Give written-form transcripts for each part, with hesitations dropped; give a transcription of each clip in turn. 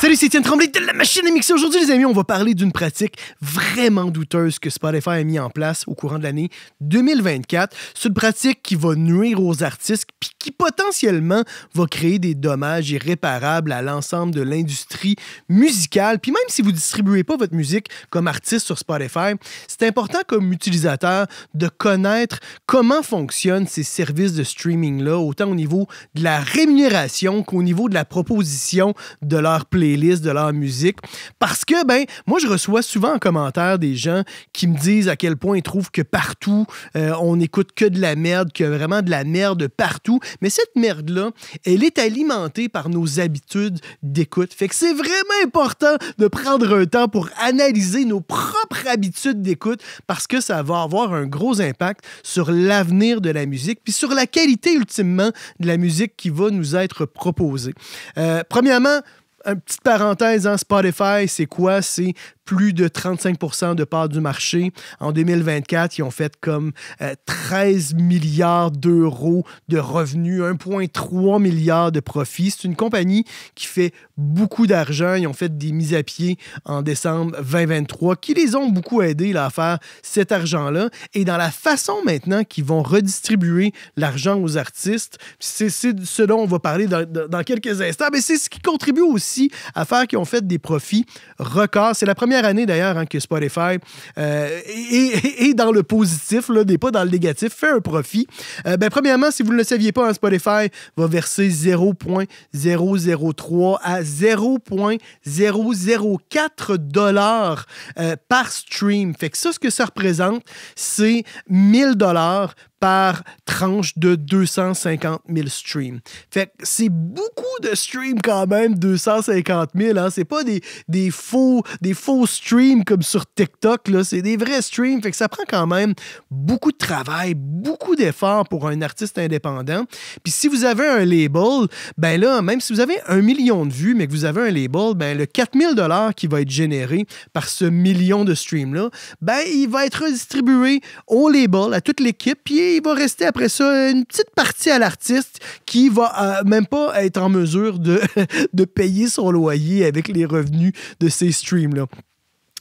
Salut, c'est Étienne Tremblay de la machine à mixer. Aujourd'hui, les amis, on va parler d'une pratique vraiment douteuse que Spotify a mis en place au courant de l'année 2024. C'est une pratique qui va nuire aux artistes puis qui potentiellement va créer des dommages irréparables à l'ensemble de l'industrie musicale. Puis même si vous ne distribuez pas votre musique comme artiste sur Spotify, c'est important comme utilisateur de connaître comment fonctionnent ces services de streaming-là, autant au niveau de la rémunération qu'au niveau de la proposition de leur playlist, de leur musique. Parce que, moi, je reçois souvent en commentaire des gens qui me disent à quel point ils trouvent que partout, on n'écoute que de la merde, qu'il y a vraiment de la merde partout. Mais cette merde-là, elle est alimentée par nos habitudes d'écoute. Fait que c'est vraiment important de prendre un temps pour analyser nos propres habitudes d'écoute parce que ça va avoir un gros impact sur l'avenir de la musique puis sur la qualité, ultimement, de la musique qui va nous être proposée. Premièrement, une petite parenthèse, Spotify, c'est quoi? C'est plus de 35% de part du marché. En 2024, ils ont fait comme 13 milliards d'euros de revenus, 1,3 milliard de profits. C'est une compagnie qui fait beaucoup d'argent. Ils ont fait des mises à pied en décembre 2023 qui les ont beaucoup aidés là, à faire cet argent-là. Et dans la façon maintenant qu'ils vont redistribuer l'argent aux artistes, c'est ce dont on va parler dans quelques instants, mais c'est ce qui contribue aussi à faire qu'ils ont fait des profits records. C'est la première année d'ailleurs que Spotify est dans le positif, là, n'est pas dans le négatif, fait un profit. Premièrement, si vous ne le saviez pas, Spotify va verser 0,003 à 0,004 $ par stream. Fait que ça, ce que ça représente, c'est 1000 $ par tranche de 250 000 streams. Fait que c'est beaucoup de streams quand même, 250 000. Hein? C'est pas des faux streams comme sur TikTok, là. C'est des vrais streams. Fait que ça prend quand même beaucoup de travail, beaucoup d'efforts pour un artiste indépendant. Puis si vous avez un label, même si vous avez 1 million de vues, mais que vous avez un label, le 4 000 $ qui va être généré par ce million de streams-là, il va être redistribué au label, à toute l'équipe, puis il va rester après ça une petite partie à l'artiste qui va même pas être en mesure de payer son loyer avec les revenus de ces streams-là.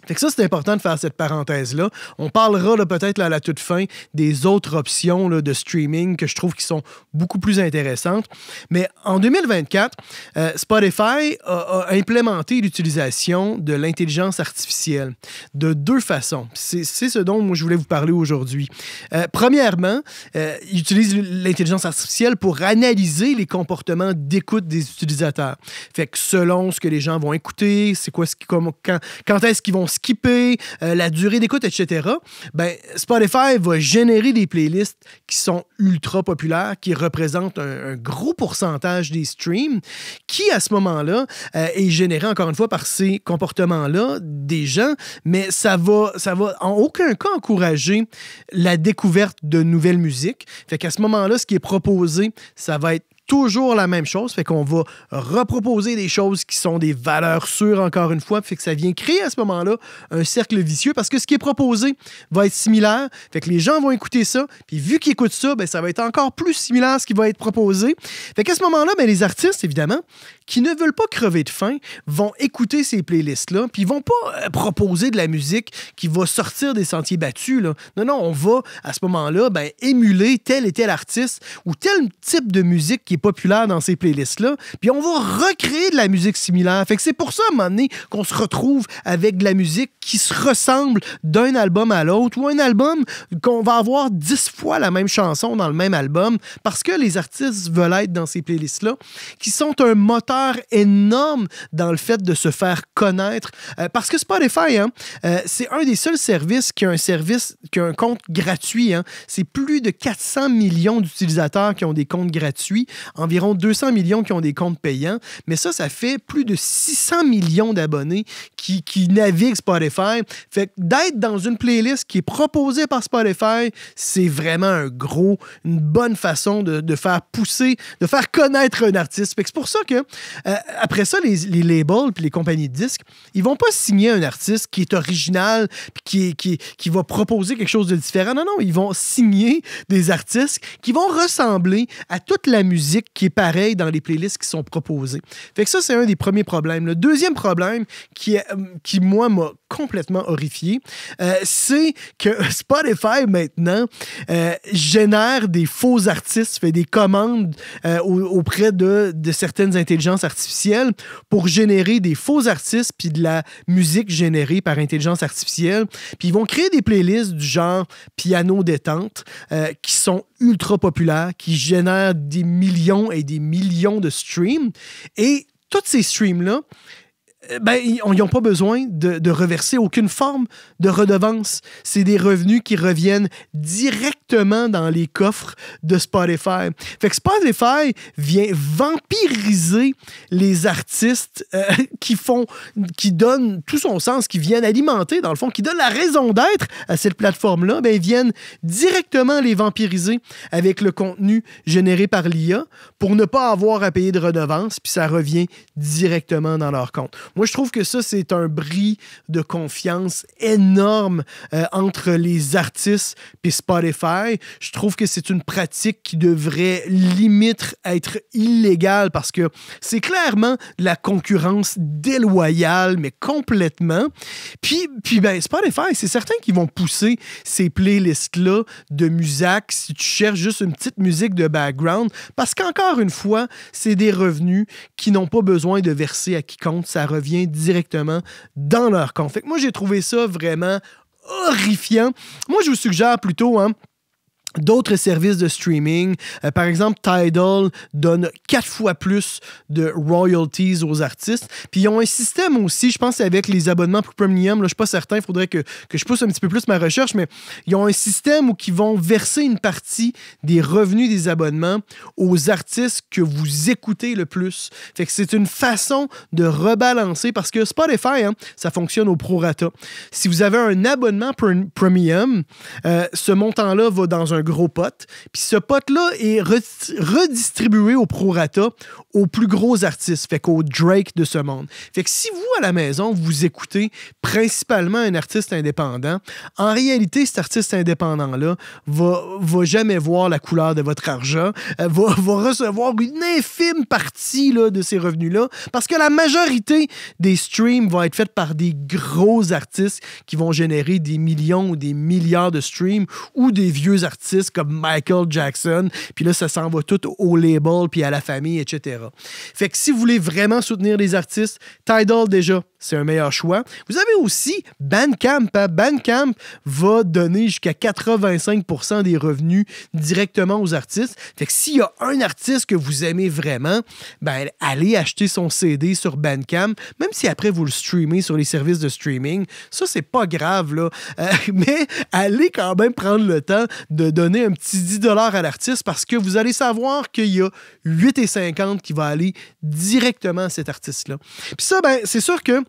Fait que ça, c'est important de faire cette parenthèse-là. On parlera peut-être à la toute fin des autres options là, de streaming que je trouve qui sont beaucoup plus intéressantes. Mais en 2024, Spotify a implémenté l'utilisation de l'intelligence artificielle de deux façons. C'est ce dont moi je voulais vous parler aujourd'hui. Premièrement, ils utilisent l'intelligence artificielle pour analyser les comportements d'écoute des utilisateurs. Fait que selon ce que les gens vont écouter, c'est quoi quand est-ce qu'ils vont skipper, la durée d'écoute, etc., Spotify va générer des playlists qui sont ultra populaires, qui représentent un gros pourcentage des streams, qui, à ce moment-là, est généré, encore une fois, par ces comportements-là des gens, mais ça va en aucun cas encourager la découverte de nouvelles musiques. Fait qu'à ce moment-là, ce qui est proposé, ça va être toujours la même chose, fait qu'on va reproposer des choses qui sont des valeurs sûres, encore une fois, fait que ça vient créer à ce moment-là un cercle vicieux, parce que ce qui est proposé va être similaire, fait que les gens vont écouter ça, puis vu qu'ils écoutent ça, ça va être encore plus similaire à ce qui va être proposé. Fait qu'à ce moment-là, les artistes, évidemment, qui ne veulent pas crever de faim, vont écouter ces playlists-là, puis ils vont pas proposer de la musique qui va sortir des sentiers battus, là. Non, on va, à ce moment-là, émuler tel et tel artiste ou tel type de musique qui est populaire dans ces playlists-là, puis on va recréer de la musique similaire. Fait que c'est pour ça, à un moment donné, qu'on se retrouve avec de la musique qui se ressemble d'un album à l'autre, ou un album qu'on va avoir 10 fois la même chanson dans le même album, parce que les artistes veulent être dans ces playlists-là, qui sont un moteur énorme dans le fait de se faire connaître. Parce que Spotify, c'est un des seuls services qui a un compte gratuit. C'est plus de 400 millions d'utilisateurs qui ont des comptes gratuits, environ 200 millions qui ont des comptes payants, mais ça fait plus de 600 millions d'abonnés qui naviguent Spotify. Fait que d'être dans une playlist qui est proposée par Spotify, c'est vraiment une bonne façon de faire pousser, de faire connaître un artiste. Fait que c'est pour ça que après ça, les labels puis les compagnies de disques, ils vont pas signer un artiste qui est original puis qui va proposer quelque chose de différent. Non, ils vont signer des artistes qui vont ressembler à toute la musique musique qui est pareille dans les playlists qui sont proposées. Fait que ça, c'est un des premiers problèmes. Le deuxième problème qui moi, m'a complètement horrifié, c'est que Spotify, maintenant, génère des faux artistes, fait des commandes auprès de certaines intelligences artificielles pour générer des faux artistes puis de la musique générée par intelligence artificielle. Puis ils vont créer des playlists du genre piano détente qui sont ultra populaires, qui génèrent des millions et des millions de streams. Et tous ces streams-là, ils n'ont pas besoin de reverser aucune forme de redevance. C'est des revenus qui reviennent directement dans les coffres de Spotify. Fait que Spotify vient vampiriser les artistes qui donnent tout son sens, qui viennent alimenter, dans le fond, qui donnent la raison d'être à cette plateforme-là. Ils viennent directement les vampiriser avec le contenu généré par l'IA pour ne pas avoir à payer de redevance, puis ça revient directement dans leur compte. Moi, je trouve que ça, c'est un bris de confiance énorme entre les artistes et Spotify. Je trouve que c'est une pratique qui devrait limite être illégale parce que c'est clairement de la concurrence déloyale, mais complètement. Puis Spotify, c'est certain qu'ils vont pousser ces playlists-là de musique si tu cherches juste une petite musique de background parce qu'encore une fois, c'est des revenus qui n'ont pas besoin de verser à quiconque. Ça revient directement dans leur compte. Fait que moi, j'ai trouvé ça vraiment horrifiant. Moi, je vous suggère plutôt, d'autres services de streaming. Par exemple, Tidal donne 4 fois plus de royalties aux artistes. Puis ils ont un système aussi, je pense que c'est avec les abonnements premium, là, je ne suis pas certain, il faudrait que je pousse un petit peu plus ma recherche, mais ils ont un système où ils vont verser une partie des revenus des abonnements aux artistes que vous écoutez le plus. Fait que c'est une façon de rebalancer parce que Spotify, ça fonctionne au prorata. Si vous avez un abonnement premium, ce montant-là va dans un gros pot. Puis ce pot-là est redistribué au prorata aux plus gros artistes, fait qu'au Drake de ce monde. Fait que si vous, à la maison, vous écoutez principalement un artiste indépendant, en réalité, cet artiste indépendant-là va jamais voir la couleur de votre argent, va recevoir une infime partie là, de ces revenus-là, parce que la majorité des streams vont être faits par des gros artistes qui vont générer des millions ou des milliards de streams, ou des vieux artistes comme Michael Jackson, puis là, ça s'en va tout au label, puis à la famille, etc. Fait que si vous voulez vraiment soutenir les artistes, Tidal, déjà, c'est un meilleur choix. Vous avez aussi Bandcamp. Bandcamp va donner jusqu'à 85% des revenus directement aux artistes. Fait que s'il y a un artiste que vous aimez vraiment, allez acheter son CD sur Bandcamp, même si après vous le streamez sur les services de streaming. Ça, c'est pas grave, là. Mais allez quand même prendre le temps de donner un petit 10$ à l'artiste parce que vous allez savoir qu'il y a 8,50$ qui va aller directement à cet artiste-là. Puis ça, c'est sûr que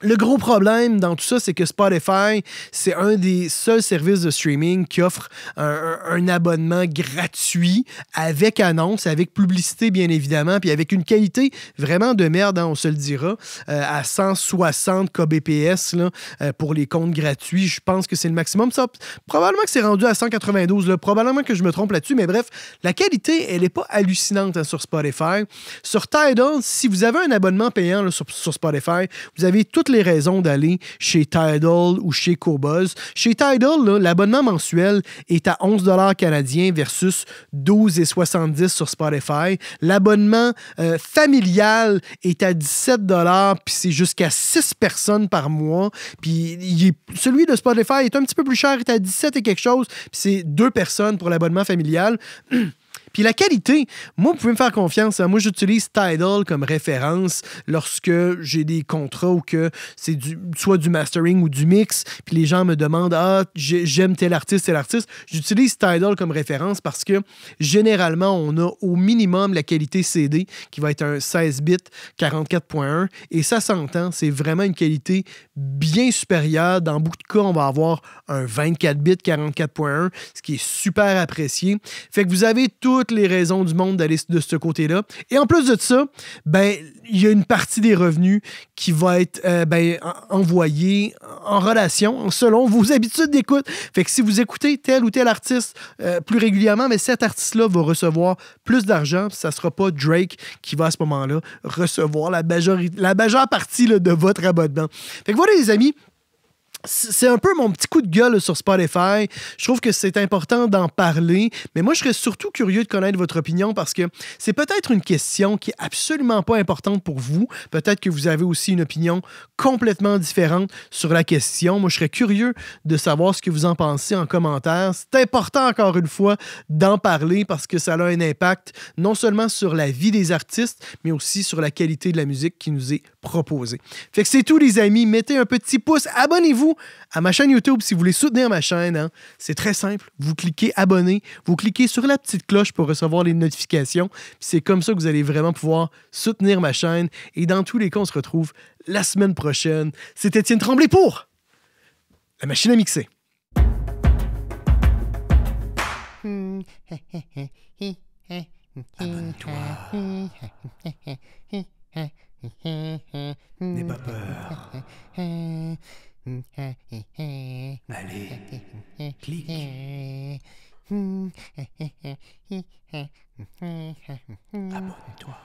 le gros problème dans tout ça, c'est que Spotify, c'est un des seuls services de streaming qui offre un abonnement gratuit avec annonce, avec publicité, bien évidemment, puis avec une qualité vraiment de merde, on se le dira, à 160 kbps là, pour les comptes gratuits. Je pense que c'est le maximum. Ça, probablement que c'est rendu à 192, là, probablement que je me trompe là-dessus, mais bref, la qualité, elle n'est pas hallucinante sur Spotify. Sur Tidal, si vous avez un abonnement payant là, sur Spotify, vous avez toutes les raisons d'aller chez Tidal ou chez Qobuz. Chez Tidal, là, l'abonnement mensuel est à 11$ canadiens versus 12,70$ sur Spotify. L'abonnement familial est à 17$, puis c'est jusqu'à 6 personnes par mois. Puis celui de Spotify est un petit peu plus cher, il est à 17 et quelque chose, puis c'est 2 personnes pour l'abonnement familial. Puis la qualité, moi, vous pouvez me faire confiance. Moi, j'utilise Tidal comme référence lorsque j'ai des contrats ou que c'est soit du mastering ou du mix, puis les gens me demandent « Ah, j'aime tel artiste, tel artiste ». J'utilise Tidal comme référence parce que généralement, on a au minimum la qualité CD qui va être un 16 bits 44.1 et ça s'entend, c'est vraiment une qualité bien supérieure. Dans beaucoup de cas, on va avoir un 24 bits 44.1, ce qui est super apprécié. Fait que vous avez tout toutes les raisons du monde d'aller de ce côté-là. Et en plus de ça, ben, il y a une partie des revenus qui va être envoyée en relation selon vos habitudes d'écoute. Fait que si vous écoutez tel ou tel artiste plus régulièrement, mais cet artiste-là va recevoir plus d'argent. Ça ne sera pas Drake qui va à ce moment-là recevoir la majeure partie là, de votre abonnement. Fait que voilà les amis, c'est un peu mon petit coup de gueule là, sur Spotify. Je trouve que c'est important d'en parler, mais moi, je serais surtout curieux de connaître votre opinion parce que c'est peut-être une question qui est absolument pas importante pour vous. Peut-être que vous avez aussi une opinion complètement différente sur la question. Moi, je serais curieux de savoir ce que vous en pensez en commentaire. C'est important, encore une fois, d'en parler parce que ça a un impact non seulement sur la vie des artistes, mais aussi sur la qualité de la musique qui nous est proposée. Fait que c'est tout, les amis. Mettez un petit pouce. Abonnez-vous à ma chaîne YouTube si vous voulez soutenir ma chaîne. Hein. C'est très simple. Vous cliquez abonner, vous cliquez sur la petite cloche pour recevoir les notifications. C'est comme ça que vous allez vraiment pouvoir soutenir ma chaîne. Et dans tous les cas, on se retrouve la semaine prochaine. C'est Étienne Tremblay pour La Machine à mixer. Abonne-toi. N'aie pas peur. Allez, clique. Abonne-toi.